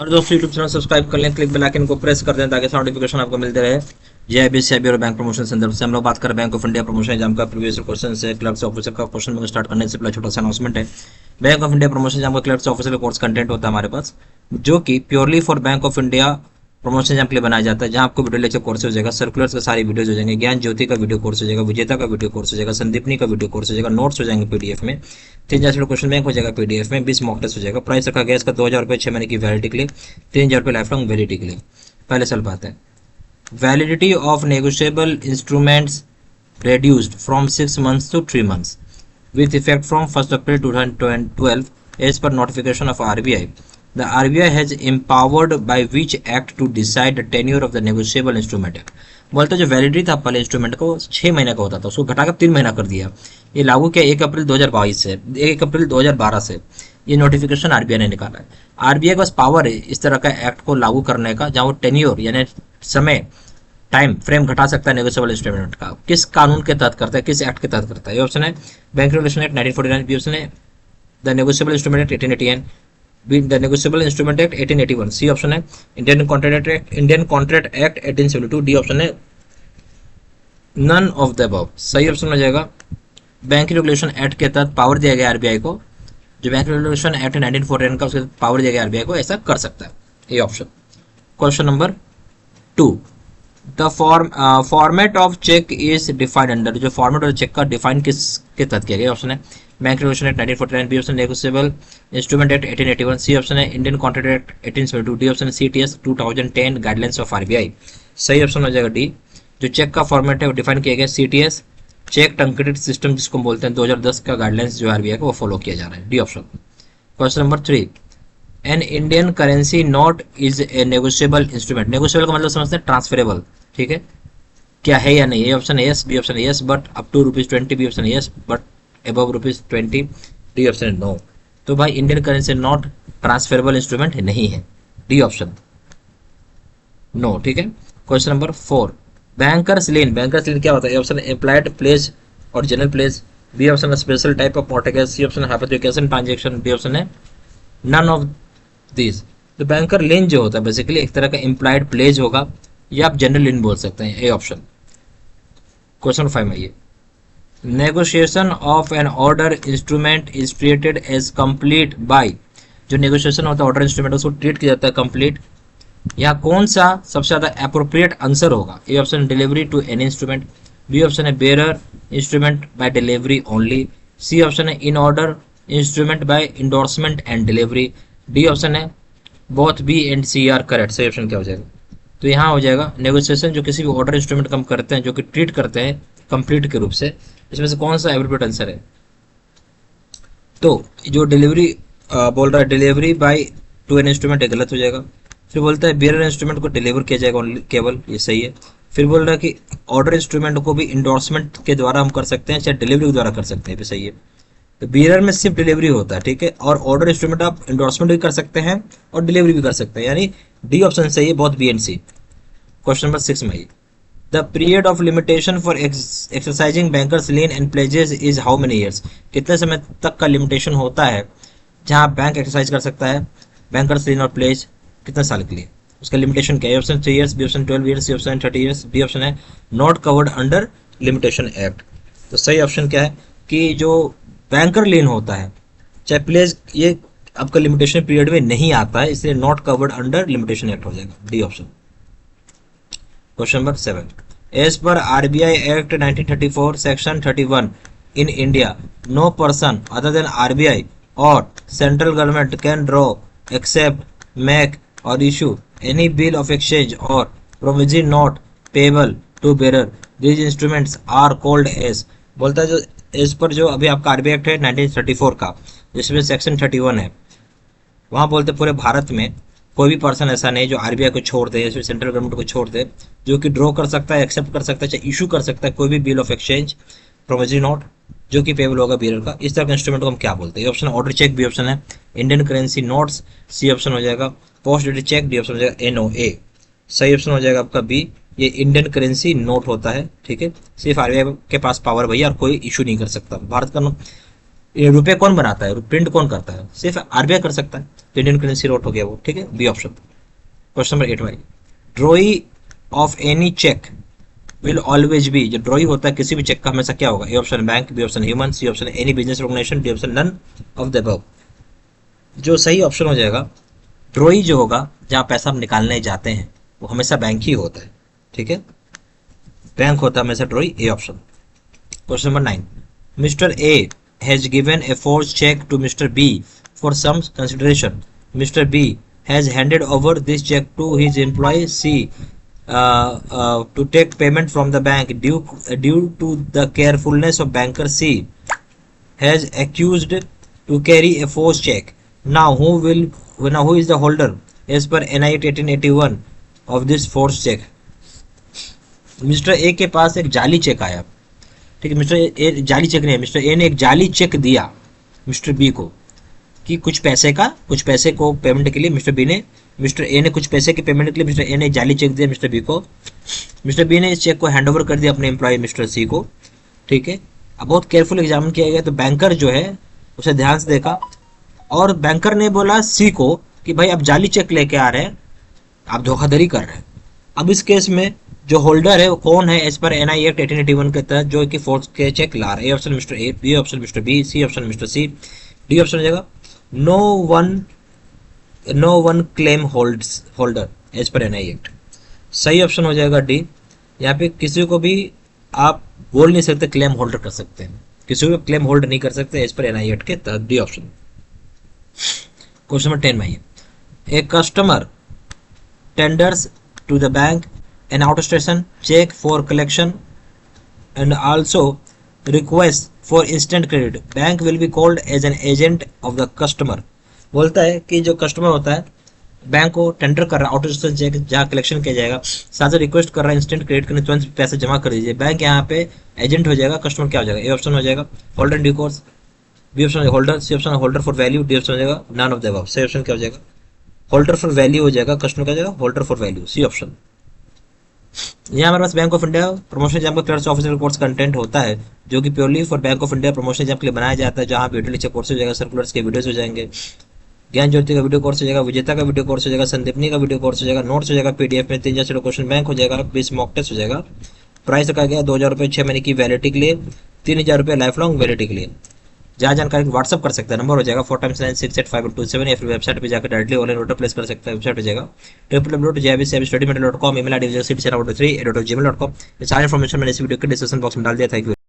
और दोस्तों YouTube channel subscribe कर लें, क्लिक बेल आइकन को प्रेस कर दें ताकि नोटिफिकेशन आपको मिलते रहे। जेआईबी सेबी और बैंक प्रमोशन संदर्भ से हम लोग बात कर bank of India promotion exam का प्रीवियस क्वेश्चन से क्लर्क्स ऑफिसर का क्वेश्चन में स्टार्ट करने से पहले छोटा सा अनाउंसमेंट है। Bank of India promotion exam का क्लर्क्स ऑफिसर का कोर्स कंटेंट होता है हमारे पास, जो कि purely for bank of India promotion exam के लिए बनाया जाता है, जहां आपको वीडियो लेक्चर कोर्स हो जाएगा, सर्कुलर्स का सारी वीडियोज हो जाएंगे, ज्ञान ज्योति का वीडियो कोर्स हो जाएगा, विजेता का वीडियो कोर्स हो जाएगा, संदीपनी का वीडियो कोर्स हो जाएगा, नोट्स हो जाएंगे पीडीएफ में, 3000 क्वेश्चन बैंक हो जाएगा पीडीएफ में, 20 मॉक टेस्ट हो जाएगा। प्राइस रखा गया इसका 2000 रुपये 6 महीने की वैलिडिटी के लिए, 3000 रुपये लाइफ लॉन्ग वैलिडिटी के लिए। पहले सवाल बात है, validity of negotiable instruments reduced from 6 months to 3 months with effect from 1st April 2012 as per notification of RBI. The RBI has empowered by which act to decide the tenure of the negotiable instrument act. बोलते जो validity था पहले instrument को 6 महीने का होता था, उसको घटाकर 3 महीना कर दिया। ये लागू किया 1 अप्रैल 2022 से, 1 अप्रैल 2012 से ये नोटिफिकेशन आरबीआई ने निकाला है। आरबीआई के पास पावर है इस तरह का एक्ट को लागू करने का, जहां वो टेन्योर यानी समय टाइम फ्रेम घटा सकता है नेगोशिएबल इंस्ट्रूमेंट का। किस कानून के तहत करता है, किस एक्ट के तहत करता है? ये ऑप्शन है bank regulation act 1949, B option है the negotiable instrument act 1889, B the negotiable instrument act 1881, C option है Indian contract act 1872, D option है नन ऑफ द अबव। सही ऑप्शन हो जाएगा बैंक रेगुलेशन एक्ट के तहत पावर दिया गया आरबीआई को, जो बैंक रेगुलेशन एक्ट 1949 का उसके पावर दिया गया आरबीआई को, ऐसा कर सकता है। ये option. Question number 2, the format of cheque is defined under, जो फॉर्मेट ऑफ चेक का डिफाइन किसके तहत किया गया? ऑप्शन है bank regulation act 1949, B option negotiable instrument act 1881, C option है Indian contract act 1872, D option है सीटीएस 2010 गाइडलाइंस ऑफ आरबीआई। सही ऑप्शन हो जाएगा डी, जो चेक का फॉर्मेट है वो डिफाइन किया गया सीटीएस चेक ट्रंकेटेड सिस्टम जिसको बोलते हैं, 2010 का गाइडलाइंस जो आरबीआई का वो फॉलो किया जा रहा है। D option. Question number 3, an Indian currency note is a negotiable instrument. Negotiable का मतलब समझते हैं ट्रांसफरेबल, ठीक है, क्या है या नहीं? ए ऑप्शन है यस, बी ऑप्शन है yes but up to ₹20, B option है yes but above ₹20, D option है नो। तो भाई Indian currency note transferable instrument नहीं है, डी ऑप्शन नो, ठीक है। क्वेश्चन नंबर 4, बैंकर्स लीन क्या होता है? ए ऑप्शन है एम्प्लॉयड प्लेज और जनरल प्लेज, बी ऑप्शन है special type of mortgage, C option है हाइपोथेकेशन ट्रांजैक्शन, डी ऑप्शन है नन ऑफ दिस। तो बैंकर लीन जो होता है बेसिकली एक तरह का एम्प्लॉयड प्लेज होगा, या आप जनरल लीन बोल सकते हैं, ए ऑप्शन। क्वेश्चन 5 में ये, negotiation of an order instrument is treated as complete by, जो नेगोशिएशन होता है ऑर्डर इंस्ट्रूमेंट उसको ट्रीट किया जाता है कंप्लीट, या कौन सा सबसे ज्यादा अप्रोप्रिएट आंसर होगा? A option delivery to any instrument, B option है bearer instrument by delivery only, C option है an order instrument by endorsement and delivery, D option है both B and C are correct. सही option क्या हो जाएगा? तो यहाँ हो जाएगा नेगोशिएशन जो किसी भी ऑर्डर इंस्ट्रूमेंट कम करते हैं, जो कि ट्रीट करते हैं कंप्लीट के रूप से, इसमें से कौन सा एप्रोप्रिएट आंसर है? तो जो डिलीवरी बोल रहा है delivery by two an instrument, गलत हो जाएगा। फिर बोलता है बेरर इंस्ट्रूमेंट को डिलीवर किया जाएगा ओनली केवल, ये सही है। फिर बोल रहा है कि ऑर्डर इंस्ट्रूमेंट को भी इंडोर्समेंट के द्वारा हम कर सकते हैं, चाहे डिलीवरी के द्वारा कर सकते हैं, भी सही है। तो बेरर में सिर्फ डिलीवरी होता है, ठीक है, और ऑर्डर इंस्ट्रूमेंट आप इंडोर्समेंट भी कर सकते हैं और डिलीवरी भी कर सकते हैं, यानी डी ऑप्शन सही है, बहुत B and C. Question number 6 में, the period of limitation for exercising bankers lien and pledges is how many years? कितने समय तक का लिमिटेशन होता है जहां बैंक एक्सरसाइज कर सकता है बैंकर्स लीन और प्लेज, कितने साल के लिए? उसका लिमिटेशन क्या है? Option 3 years, B option 12 years, C option 30 years, D option है not covered under limitation act. तो सही ऑप्शन क्या है कि जो बैंकर लीन होता है चाहे प्लेज, ये आपका लिमिटेशन पीरियड में नहीं आता है, इसलिए not covered under limitation act हो जाएगा, D option. Question number 7, as per RBI act 1934 section 31 in India, no person other than RBI और central government can draw accept make और issue any bill of exchange और provision not payable to bearer, these instruments are called as. बोलता है जो as per जो अभी आपका RBI act है 1934 का, जिसमें सेक्शन 31 है, वहाँ बोलते पूरे भारत में कोई भी पर्सन ऐसा नहीं जो आरबीआई को छोड़ दे, सेंट्रल गवर्नमेंट को छोड़ दे, जो कि ड्रॉ कर सकता है, एक्सेप्ट कर सकता है, चाहे इशू कर सकता है कोई भी bill of exchange, provision note जो कि पेबल होगा बेरर का, इस तरह के इंस्ट्रूमेंट को हम क्या बोलते हैं? Option order cheque, B option है Indian currency notes, C option हो जाएगा post dated cheque, D option हो जाएगा एनओए। सही ऑप्शन हो जाएगा आपका बी, ये इंडियन करेंसी नोट होता है, ठीक है, सिर्फ आरबीआई के पास पावर भैया और कोई इशू नहीं कर सकता। भारत का रुपये कौन बनाता है, प्रिंट कौन करता है? सिर्फ आरबीआई कर सकता है। तो इंडियन करेंसी नोट हो गया वो, ठीक है, बी ऑप्शन। क्वेश्चन नंबर 8 भाई, drawee of any cheque will always be, जो ड्रॉई होता है किसी भी चेक का हमेशा क्या होगा, A option bank, B option human, C option any business organisation, D option none of the above. जो सही ऑप्शन हो जाएगा, ड्रॉई जो होगा जहाँ पैसा हम निकालने जाते हैं वो हमेशा बैंक ही होता है, ठीक है, बैंक होता है हमेशा drawee, A option. Question number 9, mister A has given a force cheque to mister B for some consideration, mister B has handed over this cheque to his employ C to take payment from the bank due to the carefulness of banker C has accused to carry a forged check. Now who is the holder as per NI 1881 of this forged check? Mister A के पास एक जाली check आया, ठीक है, mister A जाली check नहीं है, mister A ने एक जाली चेक दिया मिस्टर बी को कि कुछ पैसे को पेमेंट के लिए मिस्टर ए ने कुछ पैसे के पेमेंट के लिए मिस्टर ए ने जाली चेक दिया मिस्टर बी को। मिस्टर बी ने इस चेक को हैंडओवर कर दिया अपने एम्प्लॉय मिस्टर सी को, ठीक है। अब बहुत केयरफुल एग्जामिन किया गया तो बैंकर जो है उसे ध्यान से देखा और बैंकर ने बोला सी को कि भाई आप जाली चेक लेके आ रहे हैं, आप धोखाधड़ी कर रहे हैं। अब इस केस में जो होल्डर है वो कौन है एज पर NI एक्ट 1881 के तहत, जो कि फोर्स के चेक ला रहा है, A option mister A, B option mister B, C option mister C, D option हो जाएगा no one claim holder as per NI act. सही ऑप्शन हो जाएगा डी। यहाँ पे किसी को भी आप बोल नहीं सकते क्लेम होल्डर कर सकते हैं, किसी को क्लेम होल्ड नहीं कर सकते एज पर NI एक्ट के तहत, डी ऑप्शन। क्वेश्चन नंबर 10 में a customer tenders to the bank an outstation check for collection and also request for instant credit, bank will be called as an agent of the customer। बोलता है कि जो customer होता है bank को tender कर रहा है आउटस्टेशन चेक जहाँ कलेक्शन किया जाएगा, साथ रिक्वेस्ट कर रहा है इंस्टेंट क्रेडिट करने, तुरंत पैसे जमा कर दीजिए, बैंक यहाँ पे एजेंट हो जाएगा, कस्टमर क्या हो जाएगा, ए ऑप्शन हो जाएगा holder due course, B option holder, C option holder for value, D option हो जाएगा नन ऑफ द अबव। सही ऑप्शन क्या हो जाएगा, होल्डर फॉर वैल्यू हो जाएगा, कस्टमर क्या हो जाएगा holder for value, C option. यहाँ हमारे पास bank of India promotion exam का क्लर्क्स ऑफिसर कोर्स कंटेंट होता है जो कि purely for bank of India promotion exam के लिए बनाया जाता है, जहाँ वीडियो लेक्चर कोर्स हो जाएगा, सर्कुलर्स के वीडियोस हो जाएंगे, ज्ञान ज्योति का वीडियो कोर्स हो जाएगा, विजेता का वीडियो कोर्स हो जाएगा, संदीपनी का वीडियो कोर्स हो जाएगा, नोट्स हो जाएगा PDF में, 3 क्वेश्चन बैंक हो जाएगा, 20 मॉक टेस्ट हो जाएगा। प्राइस रखा गया 2000 रुपये 6 महीने की वैलिडिटी के लिए, 3000 रुपये लाइफ लॉन्ग वैलिडिटी के लिए। जहाँ जानकारी व्हाट्सअप कर सकता है, नंबर हो जाएगा 4x9685127, या फिर वेबसाइट पे जाकर डायरेक्टली ऑनलाइन ऑर्डर प्लेस कर सकता है। वेबसाइट हो जाएगा www.jibcstudymaterial.com, email ID 67483@gmail.com। ये सारी इन्फॉर्मेशन मैंने इस वीडियो के डिस्क्रिप्शन बॉक्स में डाल दिया था।